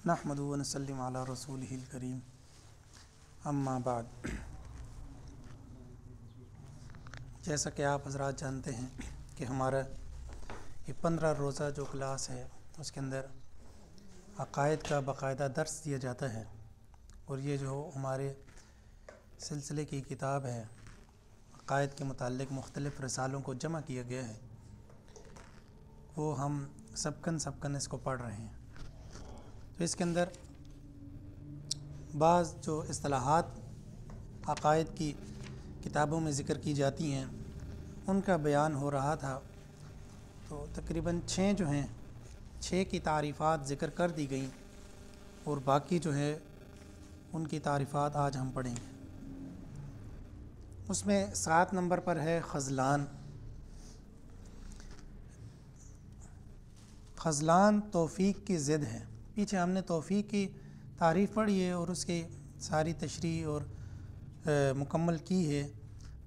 نحمدہ و نصلی علی رسولہ الکریم اما بعد۔ جیسا کہ آپ حضرات جانتے ہیں کہ ہمارا یہ 15 روزہ جو کلاس ہے اس کے اندر عقائد کا باقاعدہ درس دیا جاتا ہے، اور یہ جو ہمارے سلسلے کی کتاب ہے عقائد کے متعلق مختلف رسالوں کو جمع کیا گیا ہے، وہ ہم سبکن اس کو پڑھ رہے ہیں۔ تو اس کے اندر بعض جو اصطلاحات عقائد کی کتابوں میں ذکر کی جاتی ہیں ان کا بیان ہو رہا تھا، تو تقریباً 6 جو ہیں 6 کی تعریفات ذکر کر دی گئیں، اور باقی جو ہے ان کی تعریفات آج ہم پڑھیں گے۔ اس میں 7 نمبر پر ہے خذلان۔ خذلان توفیق کی ضد ہے۔ پیچھے ہم نے توفیق کی تعریف پڑھی ہے اور اس کی ساری تشریح اور مکمل کی ہے،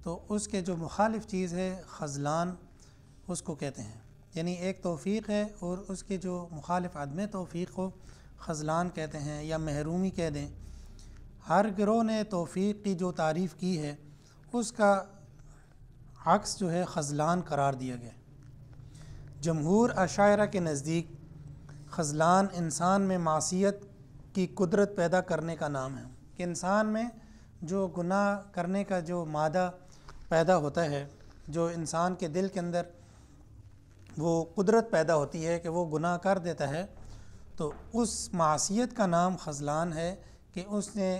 تو اس کے جو مخالف چیز ہے خذلان اس کو کہتے ہیں، یعنی ایک توفیق ہے اور اس کے جو مخالف عدم توفیق کو خذلان کہتے ہیں یا محرومی کہہ دیں۔ ہر گروہ نے توفیق کی جو تعریف کی ہے اس کا عکس جو ہے خذلان قرار دیا گیا۔ جمہور اشاعرہ کے نزدیک خذلان انسان میں معصیت کی قدرت پیدا کرنے کا نام ہے، کہ انسان میں جو گناہ کرنے کا جو مادہ پیدا ہوتا ہے، جو انسان کے دل کے اندر وہ قدرت پیدا ہوتی ہے کہ وہ گناہ کر دیتا ہے، تو اس معصیت کا نام خذلان ہے، کہ اس نے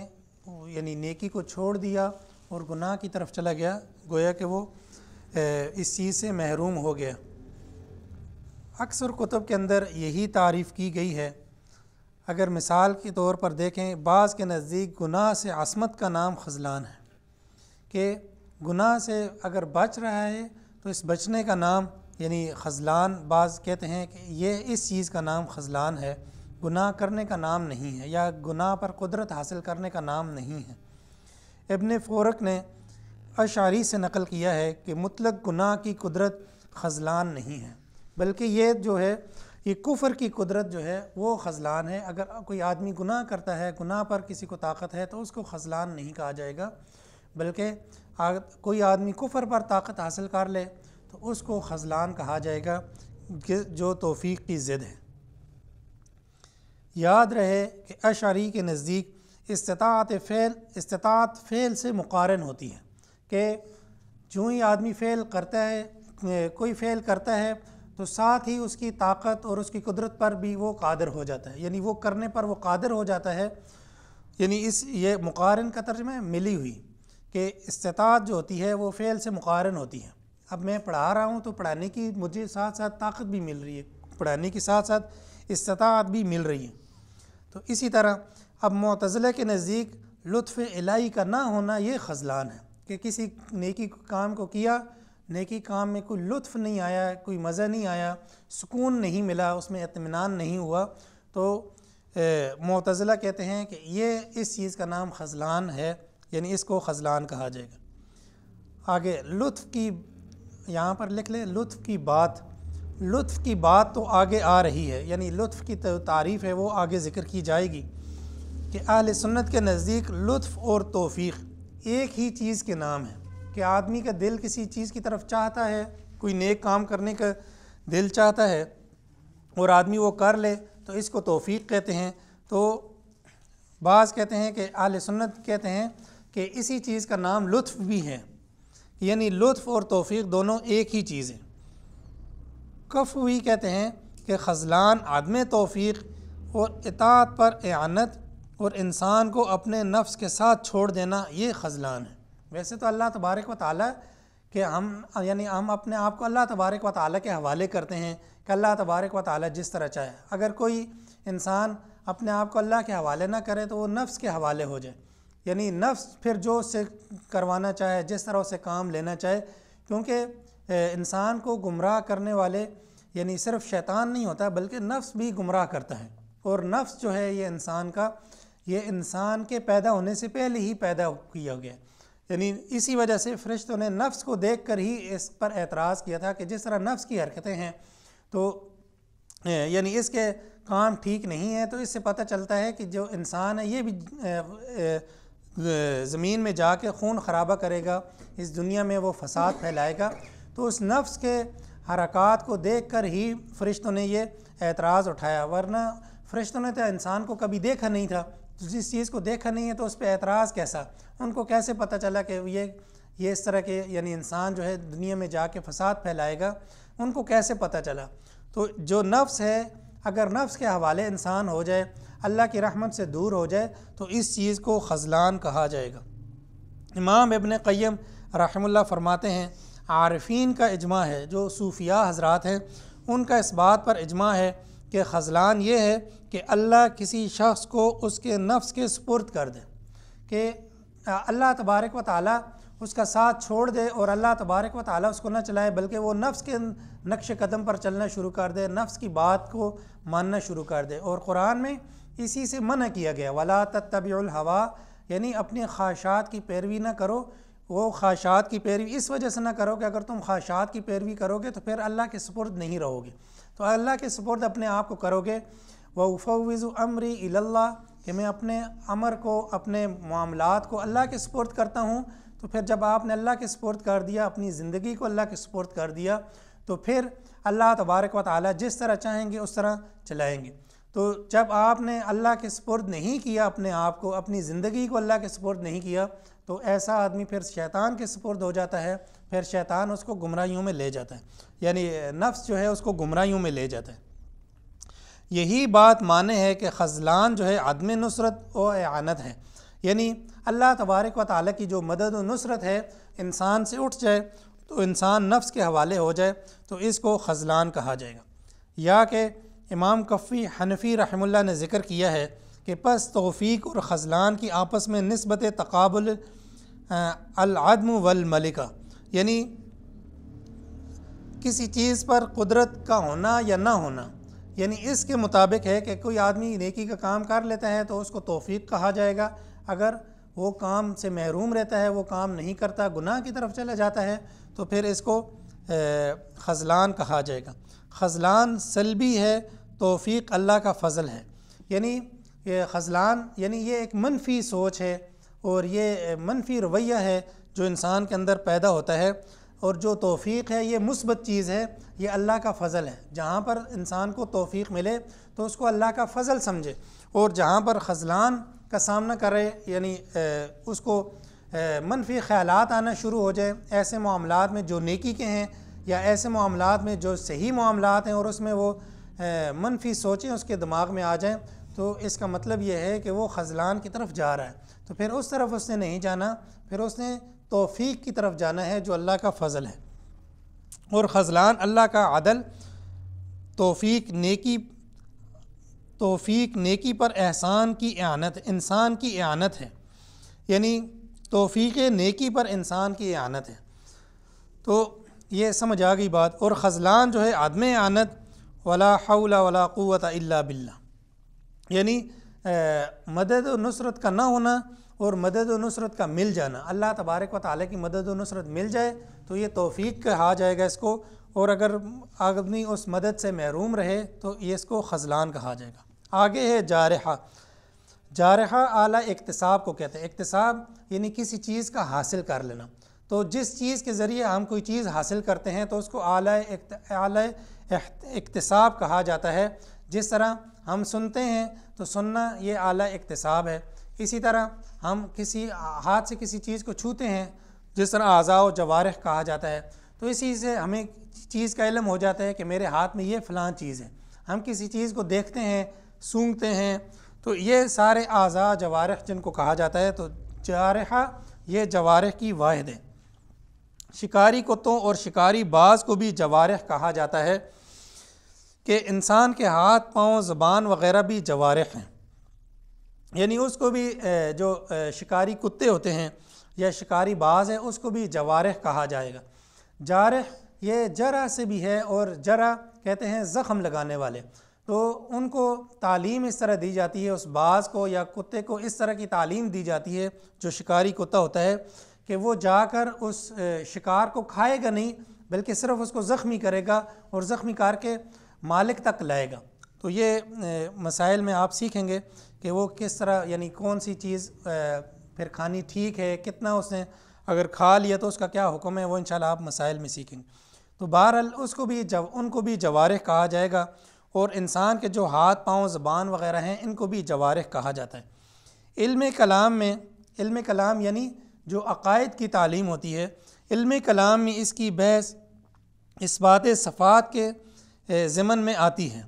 یعنی نیکی کو چھوڑ دیا اور گناہ کی طرف چلا گیا، گویا کہ وہ اس چیز سے محروم ہو گیا۔ اکثر کتب کے اندر یہی تعریف کی گئی ہے۔ اگر مثال کے طور پر دیکھیں، بعض کے نزدیک گناہ سے عصمت کا نام خذلان ہے، کہ گناہ سے اگر بچ رہا ہے تو اس بچنے کا نام یعنی خذلان، بعض کہتے ہیں کہ یہ اس چیز کا نام خذلان ہے، گناہ کرنے کا نام نہیں ہے، یا گناہ پر قدرت حاصل کرنے کا نام نہیں ہے۔ ابن فورق نے اشعری سے نقل کیا ہے کہ مطلق گناہ کی قدرت خذلان نہیں ہے، بلکہ یہ جو ہے یہ کفر کی قدرت جو ہے وہ خذلان ہے۔ اگر کوئی آدمی گناہ کرتا ہے، گناہ پر کسی کو طاقت ہے، تو اس کو خذلان نہیں کہا جائے گا، بلکہ کوئی آدمی کفر پر طاقت حاصل کر لے تو اس کو خذلان کہا جائے گا، جو توفیق کی ضد ہے۔ یاد رہے کہ اشعری کے نزدیک استطاعت فعل سے مقارن ہوتی ہے، کہ جو ہی آدمی فعل کرتا ہے، کوئی فعل کرتا ہے تو ساتھ ہی اس کی طاقت اور اس کی قدرت پر بھی وہ قادر ہو جاتا ہے، یعنی وہ کرنے پر وہ قادر ہو جاتا ہے۔ یعنی یہ مقارن کا ترجمہ ہے ملی ہوئی، کہ استطاعت جو ہوتی ہے وہ فعل سے مقارن ہوتی ہے۔ اب میں پڑھا رہا ہوں تو پڑھانے کی مجھے ساتھ ساتھ طاقت بھی مل رہی ہے، پڑھانے کی ساتھ ساتھ استطاعت بھی مل رہی ہے۔ تو اسی طرح اب معتزلہ کے نزدیک لطف الہی کا نہ ہونا یہ خذلان ہے، کہ کسی نیکی کام کو کیا، نیکی کام میں کوئی لطف نہیں آیا، کوئی مزہ نہیں آیا، سکون نہیں ملا، اس میں اطمینان نہیں ہوا، تو معتزلہ کہتے ہیں کہ یہ اس چیز کا نام خذلان ہے، یعنی اس کو خذلان کہا جائے گا۔ آگے لطف کی یہاں پر لکھ لیں، لطف کی بات تو آگے آ رہی ہے، یعنی لطف کی تعریف ہے وہ آگے ذکر کی جائے گی، کہ اہل سنت کے نزدیک لطف اور توفیق ایک ہی چیز کے نام ہے، کہ آدمی کا دل کسی چیز کی طرف چاہتا ہے، کوئی نیک کام کرنے کا دل چاہتا ہے اور آدمی وہ کر لے تو اس کو توفیق کہتے ہیں۔ تو بعض کہتے ہیں کہ اہل سنت کہتے ہیں کہ اسی چیز کا نام لطف بھی ہے، یعنی لطف اور توفیق دونوں ایک ہی چیز ہے۔ کفوی کہتے ہیں کہ خذلان عدم توفیق اور اطاعت پر اعانت اور انسان کو اپنے نفس کے ساتھ چھوڑ دینا یہ خذلان ہے۔ ویسے تو اللہ تبارک و تعالیٰ کہ ہم اپنے آپ کو اللہ تبارک و تعالیٰ کے حوالے کرتے ہیں، کہ اللہ تبارک و تعالیٰ جس طرح چاہے۔ اگر کوئی انسان اپنے آپ کو اللہ کے حوالے نہ کرے تو وہ نفس کے حوالے ہو جائے، یعنی نفس پھر جو اس سے کروانا چاہے، جس طرح اسے کام لینا چاہے، کیونکہ انسان کو گمراہ کرنے والے یعنی صرف شیطان نہیں ہوتا بلکہ نفس بھی گمراہ کرتا ہے، اور نفس جو ہے یہ انسان کے پیدا ہونے سے پہلے ہی پیدا کیا گیا، یعنی اسی وجہ سے فرشتوں نے نفس کو دیکھ کر ہی اس پر اعتراض کیا تھا کہ جس طرح نفس کی حرکتیں ہیں تو یعنی اس کے کام ٹھیک نہیں ہے، تو اس سے پتہ چلتا ہے کہ جو انسان ہے یہ بھی زمین میں جا کے خون خرابہ کرے گا، اس دنیا میں وہ فساد پھیلائے گا۔ تو اس نفس کے حرکات کو دیکھ کر ہی فرشتوں نے یہ اعتراض اٹھایا، ورنہ فرشتوں نے تو انسان کو کبھی دیکھا نہیں تھا، تو جس چیز کو دیکھا نہیں ہے تو اس پہ اعتراض کیسا؟ ان کو کیسے پتہ چلا کہ یہ اس طرح کے یعنی انسان جو ہے دنیا میں جا کے فساد پھیلائے گا؟ ان کو کیسے پتہ چلا؟ تو جو نفس ہے، اگر نفس کے حوالے انسان ہو جائے، اللہ کی رحمت سے دور ہو جائے، تو اس چیز کو خذلان کہا جائے گا۔ امام ابن قیم رحمہ اللہ فرماتے ہیں عارفین کا اجماع ہے، جو صوفیاء حضرات ہیں ان کا اس بات پر اجماع ہے کہ خذلان یہ ہے کہ اللہ کسی شخص کو اس کے نفس کے سپرد کر دے، کہ اللہ تبارک و تعالیٰ اس کا ساتھ چھوڑ دے اور اللہ تبارک و تعالیٰ اس کو نہ چلائے، بلکہ وہ نفس کے نقش قدم پر چلنا شروع کر دے، نفس کی بات کو ماننا شروع کر دے۔ اور قرآن میں اسی سے منع کیا گیا، وَلَا تَتَّبِعُوا الْهَوَىٰ، یعنی اپنے خواہشات کی پیروی نہ کرو۔ وہ خواہشات کی پیروی اس وجہ سے نہ کرو کہ اگر تم خواہشات کی پیروی کرو گے تو پھر اللہ کے سپرد نہیں رہو گے، تو اللہ کے سپرد اپنے آپ کو کرو گے۔ وَأُفَوِّضُ أَمْرِي إِلَى اللَّهِ، کہ میں اپنے امر کو، اپنے معاملات کو اللہ کے سپرد کرتا ہوں۔ تو پھر جب آپ نے اللہ کے سپرد کر دیا، اپنی زندگی کو اللہ کے سپرد کر دیا، تو پھر اللہ تبارک و تعالیٰ جس طرح چاہیں گے اس طرح چلائیں گے۔ تو جب آپ نے اللہ کے سپرد نہیں کیا اپنے آپ کو، اپنی زندگی کو اللہ کے سپرد نہیں کیا، تو ایسا آدمی پھر شیطان کے سپرد ہو جاتا ہے، پھر شیطان اس کو گمراہیوں میں لے جاتا ہے، یعنی نفس جو ہے اس کو گمراہیوں میں لے جاتا ہے۔ یہی بات مانے ہے کہ خذلان جو ہے عدم نصرت و اعانت ہے، یعنی اللہ تبارک و تعالیٰ کی جو مدد و نصرت ہے انسان سے اٹھ جائے، تو انسان نفس کے حوالے ہو جائے، تو اس کو خذلان کہا جائے گا۔ یا کہ امام کفی حنفی رحمہ اللہ نے ذکر کیا ہے کہ پس توفیق اور خذلان کی آپس میں نسبت تقابل العدم والملکہ، یعنی کسی چیز پر قدرت کا ہونا یا نہ ہونا، یعنی اس کے مطابق ہے کہ کوئی آدمی نیکی کا کام کر لیتا ہے تو اس کو توفیق کہا جائے گا، اگر وہ کام سے محروم رہتا ہے، وہ کام نہیں کرتا، گناہ کی طرف چلا جاتا ہے، تو پھر اس کو خذلان کہا جائے گا۔ خذلان سلبی ہے، توفیق اللہ کا فضل ہے، یعنی یہ خذلان یعنی یہ ایک منفی سوچ ہے اور یہ منفی رویہ ہے جو انسان کے اندر پیدا ہوتا ہے، اور جو توفیق ہے یہ مثبت چیز ہے، یہ اللہ کا فضل ہے۔ جہاں پر انسان کو توفیق ملے تو اس کو اللہ کا فضل سمجھے، اور جہاں پر خذلان کا سامنا کرے، یعنی اس کو منفی خیالات آنا شروع ہو جائے ایسے معاملات میں جو نیکی کے ہیں، یا ایسے معاملات میں جو صحیح معاملات ہیں اور اس میں وہ منفی سوچیں اس کے دماغ میں آ جائیں، تو اس کا مطلب یہ ہے کہ وہ خذلان کی طرف جا رہا ہے، تو پھر اس طرف اس نے نہیں جانا، پھر اس نے توفیق کی طرف جانا ہے جو اللہ کا فضل ہے۔ اور خذلان اللہ کا عدل، توفیق نیکی پر احسان کی اعانت، انسان کی اعانت ہے، یعنی توفیق نیکی پر انسان کی اعانت ہے۔ تو یہ سمجھ آ گئی بات۔ اور خذلان جو ہے عدم اعانت، ولا حول ولا قوت الا باللہ، یعنی مدد و نصرت کا نہ ہونا اور مدد و نصرت کا مل جانا۔ اللہ تبارک و تعالیٰ کی مدد و نصرت مل جائے تو یہ توفیق کہا جائے گا اس کو، اور اگر آدمی اس مدد سے محروم رہے تو یہ اس کو خذلان کہا جائے گا۔ آگے ہے جارحہ۔ جارحہ اعلیٰ اکتساب کو کہتے ہیں۔ اکتساب یعنی کسی چیز کا حاصل کر لینا، تو جس چیز کے ذریعے ہم کوئی چیز حاصل کرتے ہیں تو اس کو اعلیٰ اکتساب کہا جاتا ہے۔ جس طرح ہم سنتے ہیں تو سننا یہ اعلیٰ اکتساب ہے، اسی طرح ہم کسی ہاتھ سے کسی چیز کو چھوتے ہیں، جس طرح اعضاء و جوارح کہا جاتا ہے، تو اسی سے ہمیں چیز کا علم ہو جاتا ہے کہ میرے ہاتھ میں یہ فلاں چیز ہے۔ ہم کسی چیز کو دیکھتے ہیں، سونگھتے ہیں، تو یہ سارے اعضاء جوارح جن کو کہا جاتا ہے، تو جارحہ یہ جوارح کی واحد ہے۔ شکاری کتوں اور شکاری باز کو بھی جوارح کہا جاتا ہے، کہ انسان کے ہاتھ، پاؤں، زبان وغیرہ بھی جوارح ہیں، یعنی اس کو بھی جو شکاری کتے ہوتے ہیں یا شکاری باز ہے اس کو بھی جوارح کہا جائے گا۔ جارح یہ جرح سے بھی ہے، اور جرح کہتے ہیں زخم لگانے والے، تو ان کو تعلیم اس طرح دی جاتی ہے، اس باز کو یا کتے کو اس طرح کی تعلیم دی جاتی ہے جو شکاری کتا ہوتا ہے، کہ وہ جا کر اس شکار کو کھائے گا نہیں، بلکہ صرف اس کو زخمی کرے گا اور زخمی کر کے مالک تک لائے گا۔ تو یہ مسائل میں آپ سیکھیں گے کہ وہ کس طرح یعنی کون سی چیز پھر کھانی ٹھیک ہے، کتنا اس نے اگر کھا لیا تو اس کا کیا حکم ہے، وہ انشاءاللہ آپ مسائل میں سیکھیں گے۔ تو بہرحال ان کو بھی جوارح کہا جائے گا، اور انسان کے جو ہاتھ پاؤں زبان وغیرہ ہیں ان کو بھی جوارح کہا جاتا ہے۔ علم کلام یعنی جو عقائد کی تعلیم ہوتی ہے، علم کلام میں اس کی بحث اثبات صفات کے ضمن میں آتی ہے۔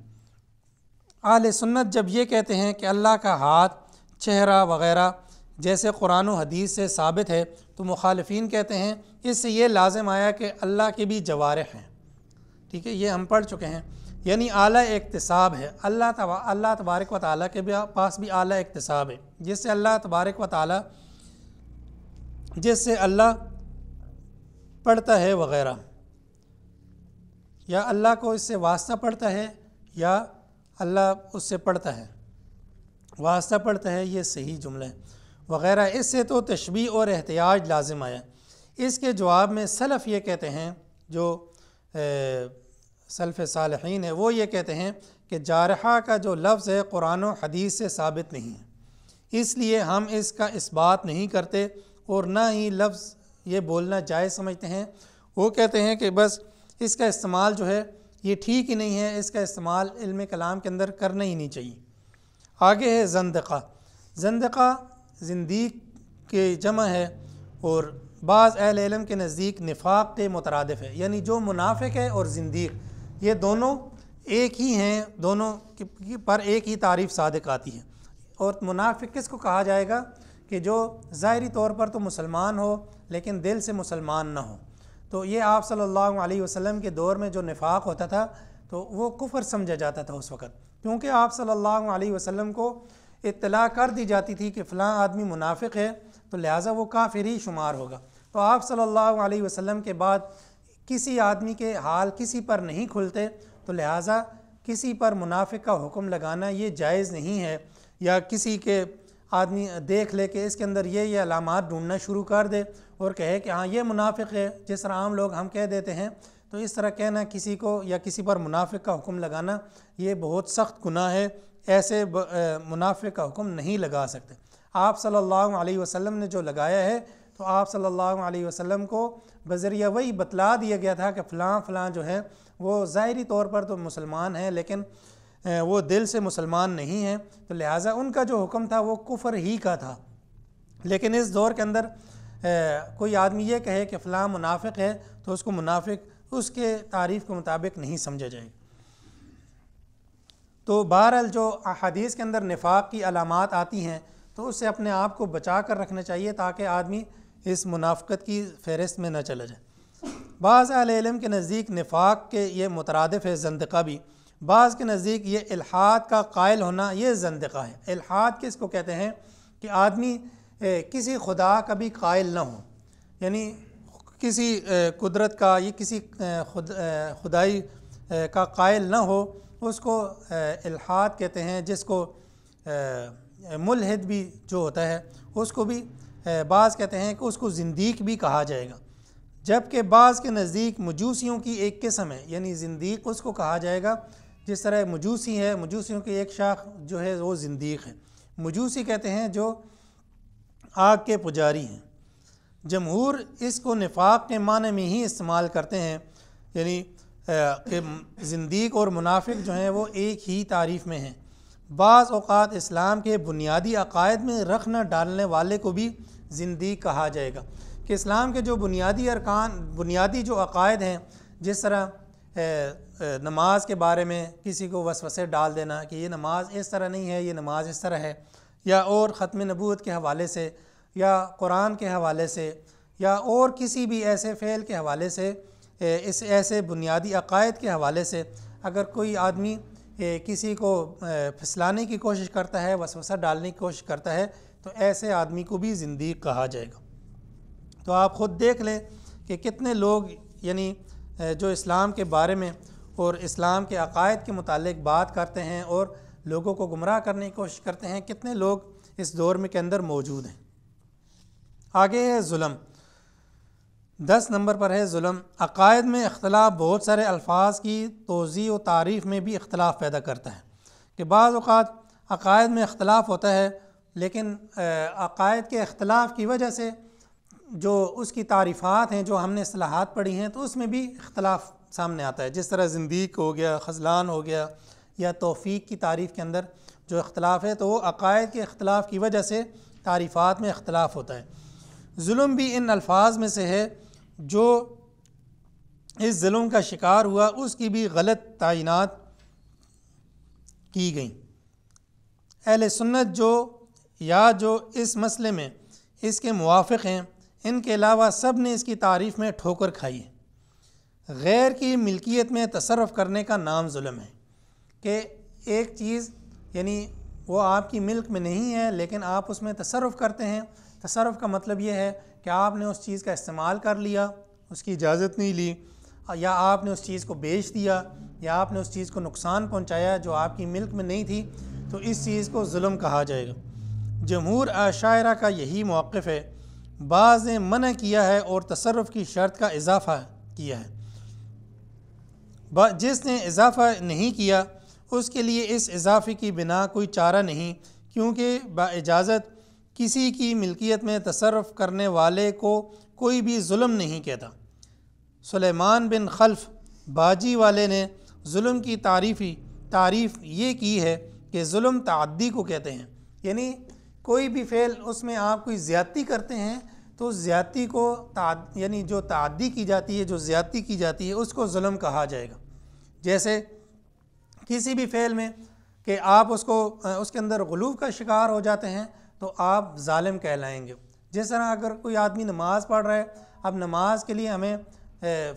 اہل سنت جب یہ کہتے ہیں کہ اللہ کا ہاتھ، چہرہ وغیرہ جیسے قرآن و حدیث سے ثابت ہے، تو مخالفین کہتے ہیں اس سے یہ لازم آیا کہ اللہ کے بھی جوارح ہیں۔ ٹھیک ہے، یہ ہم پڑھ چکے ہیں، یعنی اعلیٰ اکتساب ہے۔ اللہ تبارک و تعالیٰ کے پاس بھی اعلیٰ اکتساب ہے، جس سے اللہ تبارک و تعالیٰ پڑھتا ہے وغیرہ، یا اللہ کو اس سے واسطہ پڑھتا ہے یا اللہ اس سے پڑھتا ہے، واسطہ پڑھتا ہے، یہ صحیح جملہ ہے وغیرہ۔ اس سے تو تشبیہ اور احتیاج لازم آیا۔ اس کے جواب میں سلف یہ کہتے ہیں، جو سلف صالحین ہے وہ یہ کہتے ہیں کہ جارحہ کا جو لفظ ہے قرآن و حدیث سے ثابت نہیں ہے، اس لیے ہم اس کا اثبات نہیں کرتے، اور نہ ہی لفظ یہ بولنا جائز سمجھتے ہیں۔ وہ کہتے ہیں کہ بس اس کا استعمال جو ہے یہ ٹھیک ہی نہیں ہے، اس کا استعمال علم کلام کے اندر کرنا ہی نہیں چاہیے۔ آگے ہے زندقہ۔ زندقہ زندیق کے جمع ہے، اور بعض اہل علم کے نزدیک نفاق کے مترادف ہے، یعنی جو منافق ہے اور زندیق یہ دونوں ایک ہی ہیں، دونوں پر ایک ہی تعریف صادق آتی ہے۔ اور منافق کس کو کہا جائے گا؟ کہ جو ظاہری طور پر تو مسلمان ہو لیکن دل سے مسلمان نہ ہو۔ تو یہ آپ صلی اللہ علیہ وسلم کے دور میں جو نفاق ہوتا تھا تو وہ کفر سمجھا جاتا تھا اس وقت، کیونکہ آپ صلی اللہ علیہ وسلم کو اطلاع کر دی جاتی تھی کہ فلاں آدمی منافق ہے، تو لہٰذا وہ کافر ہی شمار ہوگا۔ تو آپ صلی اللہ علیہ وسلم کے بعد کسی آدمی کے حال کسی پر نہیں کھلتے، تو لہٰذا کسی پر منافق کا حکم لگانا یہ جائز نہیں ہے، یا کسی کے آدمی دیکھ لے کہ اس کے اندر یہ علامات ڈھونڈنا شروع کر دے اور کہے کہ ہاں یہ منافق ہے، جس طرح عام لوگ ہم کہہ دیتے ہیں، تو اس طرح کہنا کسی کو یا کسی پر منافق کا حکم لگانا یہ بہت سخت گناہ ہے، ایسے منافق کا حکم نہیں لگا سکتے۔ آپ صلی اللہ علیہ وسلم نے جو لگایا ہے تو آپ صلی اللہ علیہ وسلم کو بذریعہ وہی بتلا دیا گیا تھا کہ فلاں فلاں جو ہے وہ ظاہری طور پر تو مسلمان ہیں لیکن وہ دل سے مسلمان نہیں ہیں، تو لہٰذا ان کا جو حکم تھا وہ کفر ہی کا تھا۔ لیکن اس دور کے اندر کوئی آدمی یہ کہے کہ فلاں منافق ہے تو اس کو منافق اس کے تعریف کے مطابق نہیں سمجھا جائے گا۔ تو بہرحال جو احادیث کے اندر نفاق کی علامات آتی ہیں تو اس سے اپنے آپ کو بچا کر رکھنا چاہیے تاکہ آدمی اس منافقت کی فہرست میں نہ چلا جائے۔ بعض اہل علم کے نزدیک نفاق کے یہ مترادف ہے زندقہ بھی، بعض کے نزدیک یہ الحاد کا قائل ہونا یہ زندقہ ہے۔ الحاد کس کو کہتے ہیں؟ کہ آدمی کسی خدا کا بھی قائل نہ ہو، یعنی کسی قدرت کا یا کسی خدائی کا قائل نہ ہو، اس کو الحاد کہتے ہیں، جس کو ملحد بھی جو ہوتا ہے اس کو بھی بعض کہتے ہیں کہ اس کو زندیق بھی کہا جائے گا، جبکہ بعض کے نزدیک مجوسیوں کی ایک قسم ہے، یعنی زندیق اس کو کہا جائے گا جس طرح مجوسی ہے، مجوسیوں کی ایک شاخ جو ہے وہ زندیق ہے۔ مجوسی کہتے ہیں جو آگ کے پجاری ہیں۔ جمہور اس کو نفاق کے معنی میں ہی استعمال کرتے ہیں، یعنی کہ زندیق اور منافق جو ہیں وہ ایک ہی تعریف میں ہیں۔ بعض اوقات اسلام کے بنیادی عقائد میں رخ نہ ڈالنے والے کو بھی زندیق کہا جائے گا، کہ اسلام کے جو بنیادی ارکان، بنیادی جو عقائد ہیں، جس طرح نماز کے بارے میں کسی کو وسوسے ڈال دینا کہ یہ نماز اس طرح نہیں ہے، یہ نماز اس طرح ہے، یا اور ختم نبوت کے حوالے سے، یا قرآن کے حوالے سے، یا اور کسی بھی ایسے فعل کے حوالے سے، اس ایسے بنیادی عقائد کے حوالے سے اگر کوئی آدمی کسی کو پھسلانے کی کوشش کرتا ہے، وسوسہ ڈالنے کی کوشش کرتا ہے، تو ایسے آدمی کو بھی زندیق کہا جائے گا۔ تو آپ خود دیکھ لیں کہ کتنے لوگ یعنی جو اسلام کے بارے میں اور اسلام کے عقائد کے متعلق بات کرتے ہیں اور لوگوں کو گمراہ کرنے کی کوشش کرتے ہیں، کتنے لوگ اس دور میں کے اندر موجود ہیں۔ آگے ہے ظلم، 10 نمبر پر ہے ظلم۔ عقائد میں اختلاف بہت سارے الفاظ کی توضیح و تعریف میں بھی اختلاف پیدا کرتا ہے۔ کہ بعض اوقات عقائد میں اختلاف ہوتا ہے، لیکن عقائد کے اختلاف کی وجہ سے جو اس کی تعریفات ہیں، جو ہم نے اصطلاحات پڑھی ہیں، تو اس میں بھی اختلاف سامنے آتا ہے. جس طرح زندیق ہو گیا، خذلان ہو گیا، یا توفیق کی تعریف کے اندر جو اختلاف ہے، تو وہ عقائد کے اختلاف کی وجہ سے تعریفات میں اختلاف ہوتا ہے. ظلم بھی ان الفاظ میں سے ہے جو اس ظلم کا شکار ہوا اس کی بھی غلط تعینات کی گئیں. اہل سنت جو اس مسئلے میں اس کے موافق ہیں، ان کے علاوہ سب نے اس کی تعریف میں ٹھوکر کھائی ہے. غیر کی ملکیت میں تصرف کرنے کا نام ظلم ہے، کہ ایک چیز یعنی وہ آپ کی ملک میں نہیں ہے لیکن آپ اس میں تصرف کرتے ہیں. تصرف کا مطلب یہ ہے کہ آپ نے اس چیز کا استعمال کر لیا، اس کی اجازت نہیں لی، یا آپ نے اس چیز کو بیچ دیا، یا آپ نے اس چیز کو نقصان پہنچایا جو آپ کی ملک میں نہیں تھی، تو اس چیز کو ظلم کہا جائے گا. جمہور اشاعرہ کا یہی موقف ہے. بعض نے منع کیا ہے اور تصرف کی شرط کا اضافہ کیا ہے. جس نے اضافہ نہیں کیا اس کے لیے اس اضافے کی بنا کوئی چارہ نہیں، کیونکہ باجازت کسی کی ملکیت میں تصرف کرنے والے کو کوئی بھی ظلم نہیں کہتا. سلیمان بن خلف باجی والے نے ظلم کی تعریف یہ کی ہے کہ ظلم تعدی کو کہتے ہیں، یعنی کوئی بھی فعل اس میں آپ کوئی زیادتی کرتے ہیں تو زیادتی کو یعنی جو تعدی کی جاتی ہے، جو زیادتی کی جاتی ہے، اس کو ظلم کہا جائے گا. جیسے کسی بھی فعل میں کہ آپ اس کے اندر غلو کا شکار ہو جاتے ہیں تو آپ ظالم کہلائیں گے. جس طرح اگر کوئی آدمی نماز پڑھ رہا ہے، اب نماز کے لیے ہمیں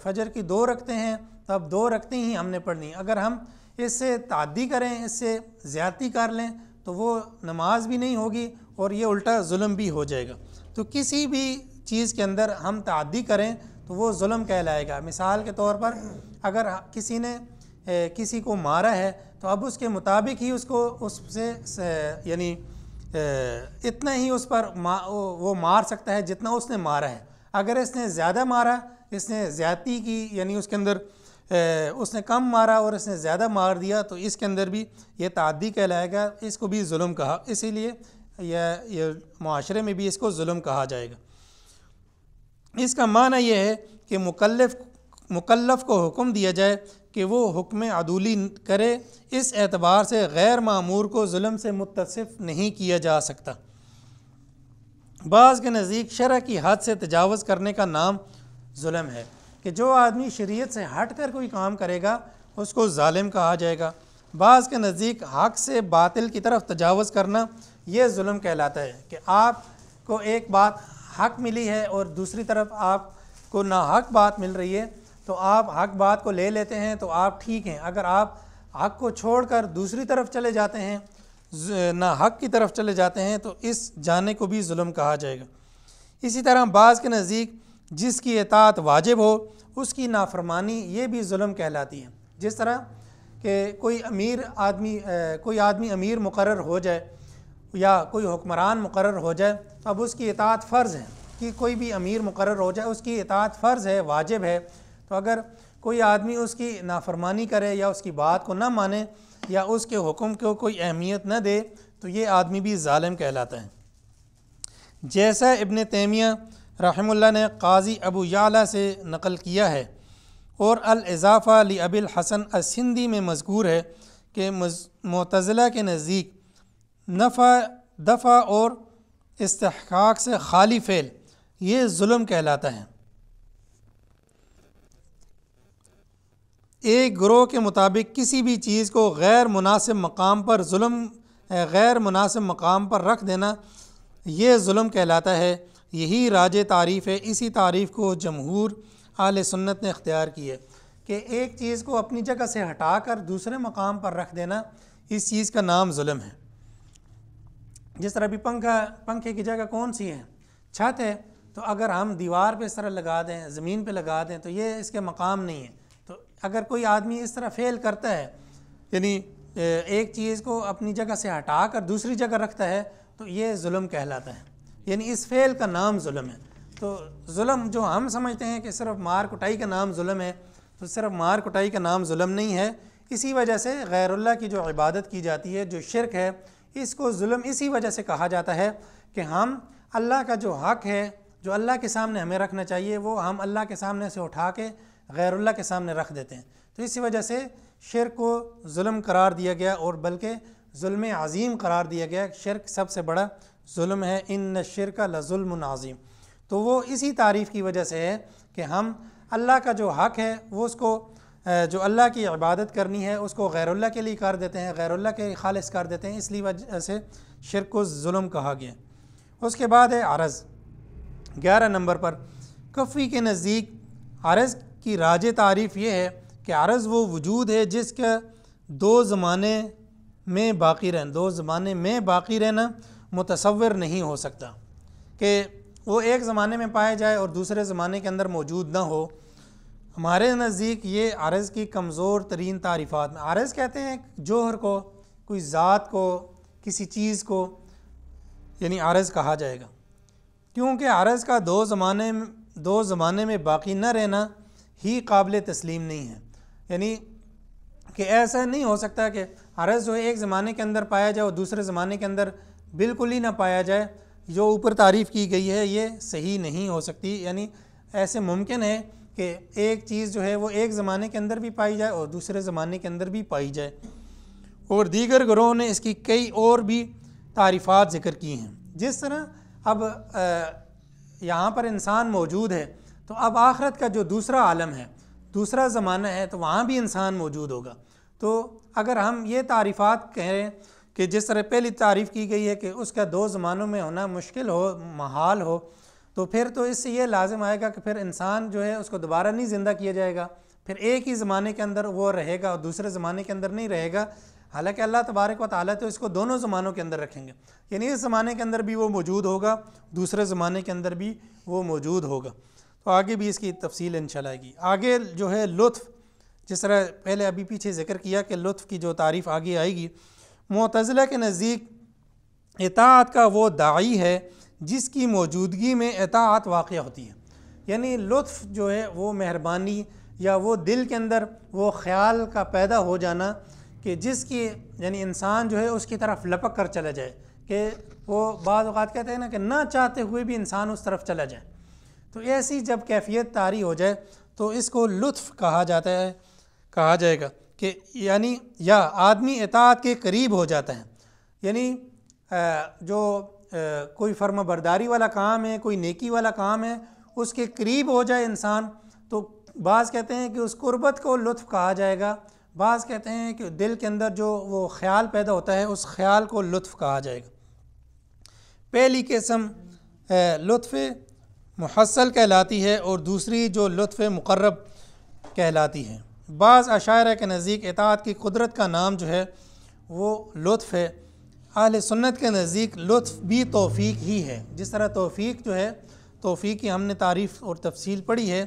فجر کی 2 رکعتیں ہیں، تو اب 2 رکعتیں ہی ہم نے پڑھنی. اگر ہم اس سے تعدی کریں، اس سے زیادتی کر لیں، تو وہ نماز بھی نہیں ہوگی اور یہ الٹا ظلم بھی ہو جائے گا. تو کسی بھی چیز کے اندر ہم تعدی کریں تو وہ ظلم کہلائے گا. مثال کے طور پر اگر کسی نے کسی کو مارا ہے تو اب اس کے مطابق ہی اس کو اس سے یعنی اتنا ہی اس پر وہ مار سکتا ہے جتنا اس نے مارا ہے. اگر اس نے زیادہ مارا، اس نے زیادتی کی، یعنی اس کے اندر اس نے کم مارا اور اس نے زیادہ مار دیا، تو اس کے اندر بھی یہ تعدی کہلائے گا. اس کو بھی ظلم کہا، اسی لیے یہ معاشرے میں بھی اس کو ظلم کہا جائے گا. اس کا معنی یہ ہے کہ مکلف کو حکم دیا جائے کہ وہ حکم عدولی کرے. اس اعتبار سے غیر معمور کو ظلم سے متصف نہیں کیا جا سکتا. بعض کے نزدیک شرع کی حد سے تجاوز کرنے کا نام ظلم ہے، کہ جو آدمی شریعت سے ہٹ کر کوئی کام کرے گا اس کو ظالم کہا جائے گا. بعض کے نزدیک حق سے باطل کی طرف تجاوز کرنا یہ ظلم کہلاتا ہے، کہ آپ کو ایک بات حق ملی ہے اور دوسری طرف آپ کو ناحق بات مل رہی ہے، تو آپ حق بات کو لے لیتے ہیں تو آپ ٹھیک ہیں. اگر آپ حق کو چھوڑ کر دوسری طرف چلے جاتے ہیں، ناحق کی طرف چلے جاتے ہیں، تو اس جانے کو بھی ظلم کہا جائے گا. اسی طرح بعض کے نزدیک جس کی اطاعت واجب ہو اس کی نافرمانی یہ بھی ظلم کہلاتی ہے. جس طرح کہ کوئی آدمی امیر مقرر ہو جائے یا کوئی حکمران مقرر ہو جائے، تو اب اس کی اطاعت فرض ہے. کہ کوئی بھی امیر مقرر ہو جائے اس کی اطاعت فرض ہے، واجب ہے. تو اگر کوئی آدمی اس کی نافرمانی کرے یا اس کی بات کو نہ مانے یا اس کے حکم کو کوئی اہمیت نہ دے تو یہ آدمی بھی ظالم کہلاتا ہے. جیسا ابن تیمیہ رحمہ اللہ نے قاضی ابو یعلا سے نقل کیا ہے اور الاضافہ لابی الحسن السندی میں مذکور ہے کہ معتزلہ کے نزدیک دفع اور استحقاق سے خالی فعل یہ ظلم کہلاتا ہے. ایک گروہ کے مطابق کسی بھی چیز کو غیر مناسب مقام پر رکھ دینا یہ ظلم کہلاتا ہے. یہی راجح تعریف ہے. اسی تعریف کو جمہور اہل سنت نے اختیار کی ہے کہ ایک چیز کو اپنی جگہ سے ہٹا کر دوسرے مقام پر رکھ دینا اس چیز کا نام ظلم ہے. جس طرح بھی پنکھے کی جگہ کون سی ہے؟ چھت ہے. تو اگر ہم دیوار پہ اس طرح لگا دیں، زمین پہ لگا دیں، تو یہ اس کے مقام نہیں ہے. تو اگر کوئی آدمی اس طرح فعل کرتا ہے، یعنی ایک چیز کو اپنی جگہ سے ہٹا کر دوسری جگہ رکھتا ہے، تو یہ ظلم کہلاتا ہے. یعنی اس فعل کا نام ظلم ہے. تو ظلم جو ہم سمجھتے ہیں کہ صرف مار کٹائی کا نام ظلم ہے، تو صرف مار کٹائی کا نام ظلم نہیں ہے. اسی وجہ سے غیر اللہ کی جو عبادت کی جاتی ہے، جو شرک ہے، اس کو ظلم اسی وجہ سے کہا جاتا ہے کہ ہم اللہ کا جو حق ہے، جو اللہ کے سامنے ہمیں رکھنا چاہیے، وہ ہم اللہ کے سامنے سے اٹھا کے غیر اللہ کے سامنے رکھ دیتے ہیں۔ تو اسی وجہ سے شرک کو ظلم قرار دیا گیا، اور بلکہ ظلم عظیم قرار دیا گیا۔ شرک سب سے بڑا ظلم ہے، ان الشرک لظلم عظیم۔ تو وہ اسی تعریف کی وجہ سے ہے کہ ہم اللہ کا جو حق ہے وہ اس کو جو اللہ کی عبادت کرنی ہے اس کو غیر اللہ کے لیے کر دیتے ہیں، غیر اللہ کے خالص کر دیتے ہیں، اس لیے وجہ سے شرک کو ظلم کہا گیا۔ اس کے بعد ہے عرض 11 نمبر پر۔ کفی کے نزدیک عرض کی راجح تعریف یہ ہے کہ عرض وہ وجود ہے جس کا دو زمانے میں باقی رہنا متصور نہیں ہو سکتا، کہ وہ ایک زمانے میں پائے جائے اور دوسرے زمانے کے اندر موجود نہ ہو۔ ہمارے نزدیک یہ عرض کی کمزور ترین تعریفات میں، عرض کہتے ہیں جوہر کو، کوئی ذات کو، کسی چیز کو یعنی عرض کہا جائے گا، کیونکہ عرض کا دو زمانے میں باقی نہ رہنا ہی قابل تسلیم نہیں ہے۔ یعنی کہ ایسا نہیں ہو سکتا کہ عرض جو ہے ایک زمانے کے اندر پایا جائے اور دوسرے زمانے کے اندر بالکل ہی نہ پایا جائے، جو اوپر تعریف کی گئی ہے یہ صحیح نہیں ہو سکتی۔ یعنی ایسے ممکن ہے کہ ایک چیز جو ہے وہ ایک زمانے کے اندر بھی پائی جائے اور دوسرے زمانے کے اندر بھی پائی جائے، اور دیگر گروہوں نے اس کی کئی اور بھی تعریفات ذکر کی ہیں۔ جس طرح اب یہاں پر انسان موجود ہے، تو اب آخرت کا جو دوسرا عالم ہے، دوسرا زمانہ ہے، تو وہاں بھی انسان موجود ہوگا۔ تو اگر ہم یہ تعریفات کہیں کہ جس طرح پہلی تعریف کی گئی ہے کہ اس کا دو زمانوں میں ہونا مشکل ہو، محال ہو، تو پھر تو اس سے یہ لازم آئے گا کہ پھر انسان جو ہے اس کو دوبارہ نہیں زندہ کیا جائے گا، پھر ایک ہی زمانے کے اندر وہ رہے گا اور دوسرے زمانے کے اندر نہیں رہے گا۔ حالانکہ اللہ تبارک و تعالیٰ تو اس کو دونوں زمانوں کے اندر رکھیں گے، یعنی اس زمانے کے اندر بھی وہ موجود ہوگا، دوسرے زمانے کے اندر بھی وہ موجود ہوگا۔ تو آگے بھی اس کی تفصیل انشاءاللہ آئے گی۔ آگے جو ہے لطف، جس طرح پہلے ابھی پیچھے ذکر کیا کہ لطف کی جو تعریف آگے آئے گی، معتزلہ کے نزدیک اطاعت کا وہ داعی ہے جس کی موجودگی میں اطاعت واقع ہوتی ہے۔ یعنی لطف جو ہے وہ مہربانی یا وہ دل کے اندر وہ خیال کا پیدا ہو جانا کہ جس کی یعنی انسان جو ہے اس کی طرف لپک کر چلا جائے، کہ وہ بعض اوقات کہتے ہیں نا کہ نہ چاہتے ہوئے بھی انسان اس طرف چلا جائے، تو ایسی جب کیفیت طاری ہو جائے تو اس کو لطف کہا جائے گا کہ یعنی یا آدمی اطاعت کے قریب ہو جاتا ہے۔ یعنی جو کوئی فرما برداری والا کام ہے، کوئی نیکی والا کام ہے، اس کے قریب ہو جائے انسان، تو بعض کہتے ہیں کہ اس قربت کو لطف کہا جائے گا، بعض کہتے ہیں کہ دل کے اندر جو وہ خیال پیدا ہوتا ہے اس خیال کو لطف کہا جائے گا۔ پہلی قسم لطف محصل کہلاتی ہے اور دوسری جو لطف مقرب کہلاتی ہے۔ بعض اشاعرہ کے نزدیک اطاعت کی قدرت کا نام جو ہے وہ لطف ہے۔ اہل سنت کے نزدیک لطف بھی توفیق ہی ہے۔ جس طرح توفیق جو ہے، توفیق کی ہم نے تعریف اور تفصیل پڑھی ہے،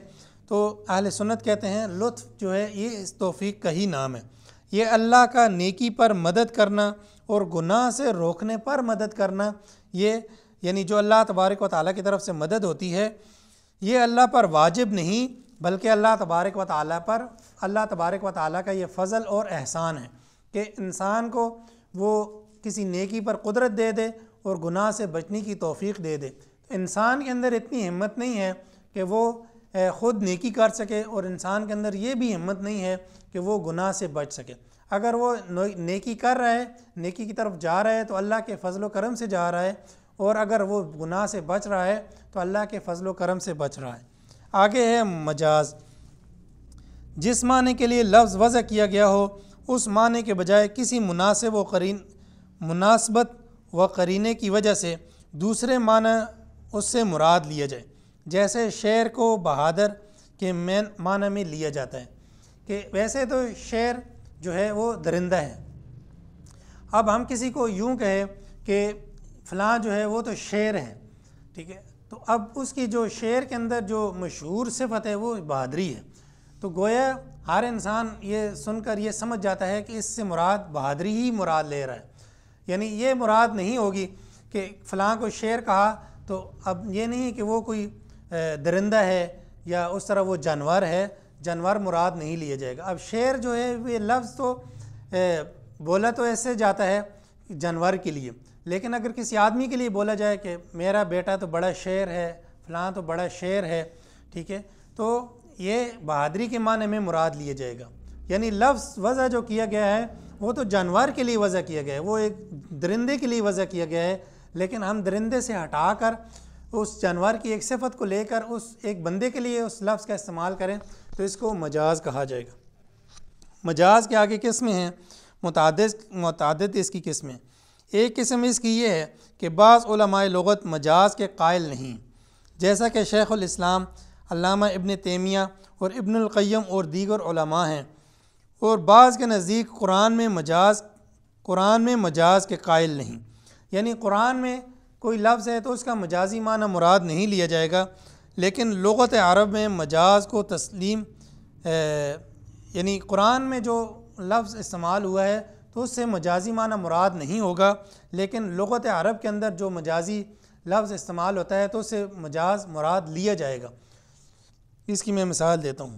تو اہل سنت کہتے ہیں لطف جو ہے یہ اس توفیق کا ہی نام ہے۔ یہ اللہ کا نیکی پر مدد کرنا اور گناہ سے روکنے پر مدد کرنا، یہ یعنی جو اللہ تبارک و تعالیٰ کی طرف سے مدد ہوتی ہے، یہ اللہ پر واجب نہیں بلکہ اللہ تبارک و تعالیٰ کا یہ فضل اور احسان ہے کہ انسان کو وہ کسی نیکی پر قدرت دے دے اور گناہ سے بچنے کی توفیق دے دے۔ انسان کے اندر اتنی ہمت نہیں ہے کہ وہ خود نیکی کر سکے، اور انسان کے اندر یہ بھی ہمت نہیں ہے کہ وہ گناہ سے بچ سکے۔ اگر وہ نیکی کر رہا ہے، نیکی کی طرف جا رہا ہے تو اللہ کے فضل و کرم سے جا رہا ہے، اور اگر وہ گناہ سے بچ رہا ہے تو اللہ کے فضل و کرم سے بچ رہا ہے۔ آگے ہے مجاز۔ جس معنی کے لیے لفظ وضع کیا گیا ہو اس معنی کے بجائے کسی مناسبت و قرینے کی وجہ سے دوسرے معنی اس سے مراد لیا جائے، جیسے شیر کو بہادر کے معنی میں لیا جاتا ہے کہ ویسے تو شیر جو ہے وہ درندہ ہے۔ اب ہم کسی کو یوں کہیں کہ فلاں جو ہے وہ تو شیر ہے، ٹھیک ہے، تو اب اس کی جو شیر کے اندر جو مشہور صفت ہے وہ بہادری ہے، تو گویا ہر انسان یہ سن کر یہ سمجھ جاتا ہے کہ اس سے مراد بہادری ہی مراد لے رہا ہے۔ یعنی یہ مراد نہیں ہوگی کہ فلاں کو شیر کہا تو اب یہ نہیں کہ وہ کوئی درندہ ہے یا اس طرح وہ جانور ہے، جانور مراد نہیں لیا جائے گا۔ اب شعر جو ہے یہ لفظ تو بولا تو ایسے جاتا ہے جانور کے لیے، لیکن اگر کسی آدمی کے لیے بولا جائے کہ میرا بیٹا تو بڑا شاعر ہے، فلاں تو بڑا شاعر ہے، ٹھیک ہے، تو یہ بہادری کے معنی میں مراد لیا جائے گا۔ یعنی لفظ وضع جو کیا گیا ہے وہ تو جانور کے لیے وضع کیا گیا ہے، وہ ایک درندے کے لیے وضع کیا گیا ہے، لیکن ہم درندے سے ہٹا کر اس جانور کی ایک صفت کو لے کر اس ایک بندے کے لیے اس لفظ کا استعمال کریں تو اس کو مجاز کہا جائے گا۔ مجاز کے آگے قسمیں ہیں، متعدد اس کی قسمیں۔ ایک قسم اس کی یہ ہے کہ بعض علماء لغت مجاز کے قائل نہیں، جیسا کہ شیخ الاسلام علامہ ابن تیمیہ اور ابن القیم اور دیگر علماء ہیں، اور بعض کے نزدیک قرآن میں مجاز کے قائل نہیں، یعنی قرآن میں کوئی لفظ ہے تو اس کا مجازی معنی مراد نہیں لیا جائے گا، لیکن لغت عرب میں مجاز کو تسلیم یعنی قرآن میں جو لفظ استعمال ہوا ہے تو اس سے مجازی معنی مراد نہیں ہوگا، لیکن لغت عرب کے اندر جو مجازی لفظ استعمال ہوتا ہے تو اس سے مجاز مراد لیا جائے گا۔ اس کی میں مثال دیتا ہوں،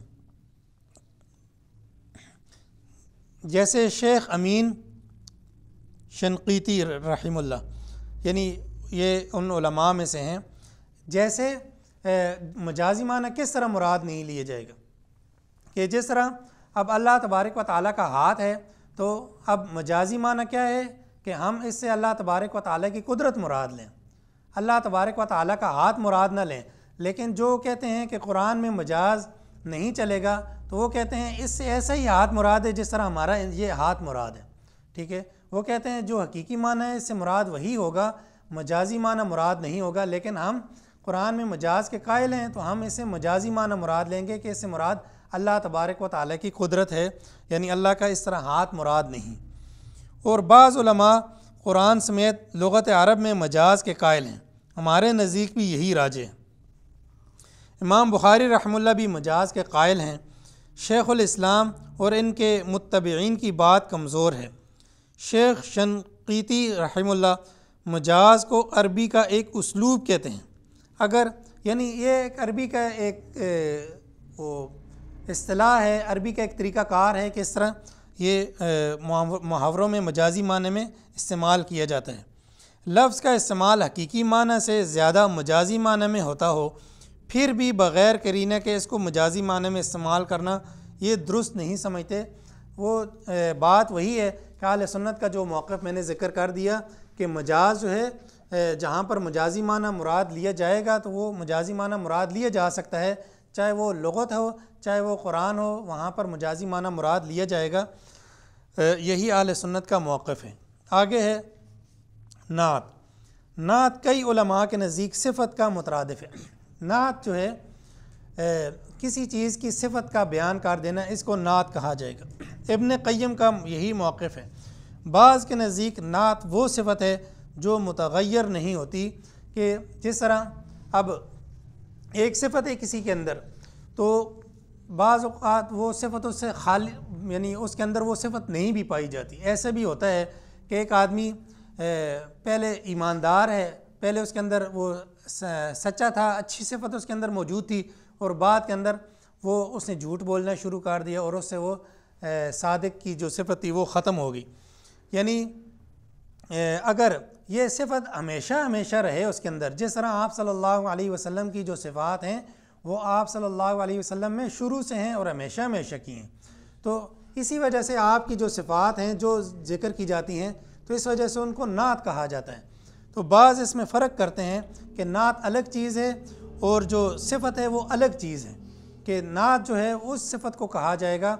جیسے شیخ امین شنقیطی رحمہ اللہ، یعنی یہ ان علماء میں سے ہیں، جیسے مجازی معنی کس طرح مراد نہیں لیا جائے گا کہ جس طرح اب اللہ تبارک و تعالیٰ کا ہاتھ ہے، تو اب مجازی معنی کیا ہے کہ ہم اس سے اللہ تبارک و تعالیٰ کی قدرت مراد لیں، اللہ تبارک و تعالیٰ کا ہاتھ مراد نہ لیں۔ لیکن جو کہتے ہیں کہ قرآن میں مجاز نہیں چلے گا تو وہ کہتے ہیں اس سے ایسا ہی ہاتھ مراد ہے جس طرح ہمارا یہ ہاتھ مراد ہے، ٹھیک ہے، وہ کہتے ہیں جو حقیقی معنی ہے اس سے مراد وہی ہوگا، مجازی معنی مراد نہیں ہوگا، لیکن ہم قرآن میں مجاز کے قائل ہیں تو ہم اس سے مجازی معنی مراد لیں گے کہ اس سے مراد اللہ تبارک و تعالیٰ کی قدرت ہے، یعنی اللہ کا اس طرح ہاتھ مراد نہیں۔ اور بعض علماء قرآن سمیت لغت عرب میں مجاز کے قائل ہیں، ہمارے نزدیک بھی یہی راجح ہے۔ امام بخاری رحمہ اللہ بھی مجاز کے قائل ہیں، شیخ الاسلام اور ان کے متبعین کی بات کمزور ہے۔ شیخ شنقیطی رحمہ اللہ مجاز کو عربی کا ایک اسلوب کہتے ہیں، اگر یعنی یہ ایک عربی کا ایک وہ اصطلاح ہے، عربی کا ایک طریقہ کار ہے کہ اس طرح یہ محاوروں میں مجازی معنی میں استعمال کیا جاتا ہے۔ لفظ کا استعمال حقیقی معنی سے زیادہ مجازی معنی میں ہوتا ہو، پھر بھی بغیر قرینہ کے اس کو مجازی معنی میں استعمال کرنا یہ درست نہیں سمجھتے۔ وہ بات وہی ہے کہ اہل سنت کا جو موقف میں نے ذکر کر دیا کہ مجاز جو ہے جہاں پر مجازی معنی مراد لیا جائے گا تو وہ مجازی معنی مراد لیا جا سکتا ہے، چاہے وہ لغت ہو چاہے وہ قرآن ہو، وہاں پر مجازی معنی مراد لیا جائے گا، یہی اہل سنت کا موقف ہے۔ آگے ہے نعت۔ نعت کئی علماء کے نزدیک صفت کا مترادف ہے۔ نعت جو ہے کسی چیز کی صفت کا بیان کر دینا، اس کو نعت کہا جائے گا۔ ابن قیم کا یہی موقف ہے۔ بعض کے نزدیک نعت وہ صفت ہے جو متغیر نہیں ہوتی، کہ جس طرح اب ایک صفت ہے کسی کے اندر تو بعض اوقات وہ صفت اس سے خالی یعنی اس کے اندر وہ صفت نہیں بھی پائی جاتی۔ ایسے بھی ہوتا ہے کہ ایک آدمی پہلے ایماندار ہے، پہلے اس کے اندر وہ سچا تھا، اچھی صفت اس کے اندر موجود تھی، اور بعد کے اندر وہ اس نے جھوٹ بولنا شروع کر دیا اور اس سے وہ صادق کی جو صفت تھی وہ ختم ہو گئی۔ یعنی اگر یہ صفت ہمیشہ رہے اس کے اندر، جس طرح آپ صلی اللہ علیہ وسلم کی جو صفات ہیں وہ آپ صلی اللہ علیہ وسلم میں شروع سے ہیں اور ہمیشہ کی ہیں، تو اسی وجہ سے آپ کی جو صفات ہیں جو ذکر کی جاتی ہیں تو اس وجہ سے ان کو نعت کہا جاتا ہے۔ تو بعض اس میں فرق کرتے ہیں کہ نعت الگ چیز ہے اور جو صفت ہے وہ الگ چیز ہے، کہ نعت جو ہے اس صفت کو کہا جائے گا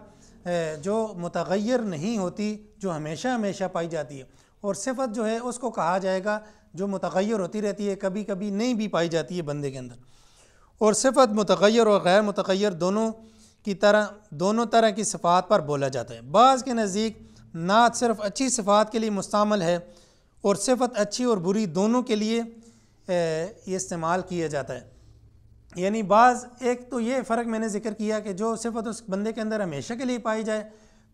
جو متغیر نہیں ہوتی، جو ہمیشہ پائی جاتی ہے، اور صفت جو ہے اس کو کہا جائے گا جو متغیر ہوتی رہتی ہے، کبھی کبھی نہیں بھی پائی جاتی ہے بندے کے اندر۔ اور صفت متغیر اور غیر متغیر دونوں طرح کی صفات پر بولا جاتا ہے۔ بعض کے نزدیک نعت صرف اچھی صفات کے لیے مستعمل ہے اور صفت اچھی اور بری دونوں کے لیے یہ استعمال کیا جاتا ہے۔ یعنی بعض ایک تو یہ فرق میں نے ذکر کیا کہ جو صفت اس بندے کے اندر ہمیشہ کے لیے پائی جائے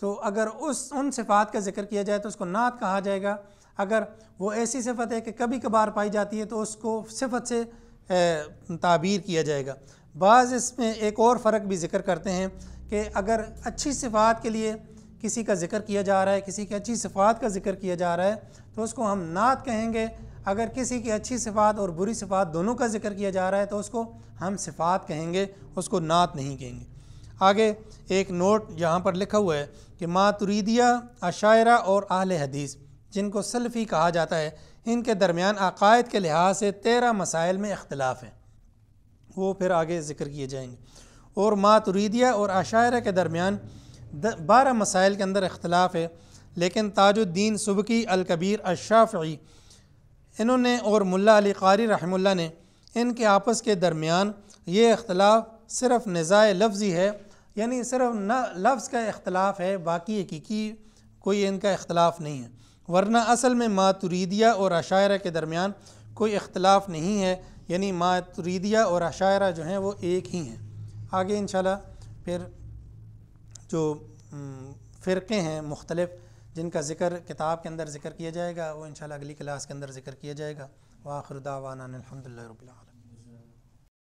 تو اگر ان صفات کا ذکر کیا جائے تو اس کو نعت کہا جائے گا، اگر وہ ایسی صفت ہے کہ کبھی کبھار پائی جاتی ہے تو اس کو صفت سے تعبیر کیا جائے گا۔ بعض اس میں ایک اور فرق بھی ذکر کرتے ہیں کہ اگر اچھی صفات کے لیے کسی کا ذکر کیا جا رہا ہے، کسی کی اچھی صفات کا ذکر کیا جا رہا ہے تو اس کو ہم نعت کہیں گے. اگر کسی کی اچھی صفات اور بری صفات دونوں کا ذکر کیا جا رہا ہے تو اس کو ہم صفات کہیں گے، اس کو نعت نہیں کہیں گے. آگے ایک نوٹ یہاں پر لکھا ہوا ہے کہ ماتریدیہ، اشاعرہ اور اہل حدیث جن کو سلفی کہا جاتا ہے، ان کے درمیان عقائد کے لحاظ سے 13 مسائل میں اختلاف ہے، وہ پھر آگے ذکر کیے جائیں گے. اور ماتریدیہ اور اشاعرہ کے درمیان 12 مسائل کے اندر اختلاف ہے، لیکن تاج الدین سبکی الکبیر الشافعی انہوں نے اور ملا علی قاری رحمہ اللہ نے ان کے آپس کے درمیان یہ اختلاف صرف نزاع لفظی ہے، یعنی صرف لفظ کا اختلاف ہے، باقی حقیقی کوئی ان کا اختلاف نہیں ہے. ورنہ اصل میں ماتریدیہ اور اشاعرہ کے درمیان کوئی اختلاف نہیں ہے، یعنی ماتریدیہ اور اشاعرہ جو ہیں وہ ایک ہی ہیں. آگے انشاءاللہ پھر جو فرقے ہیں مختلف جن کا ذکر کتاب کے اندر ذکر کیا جائے گا وہ انشاءاللہ اگلی کلاس کے اندر ذکر کیا جائے گا. وآخر دعوانا الحمدللہ رب العالمین.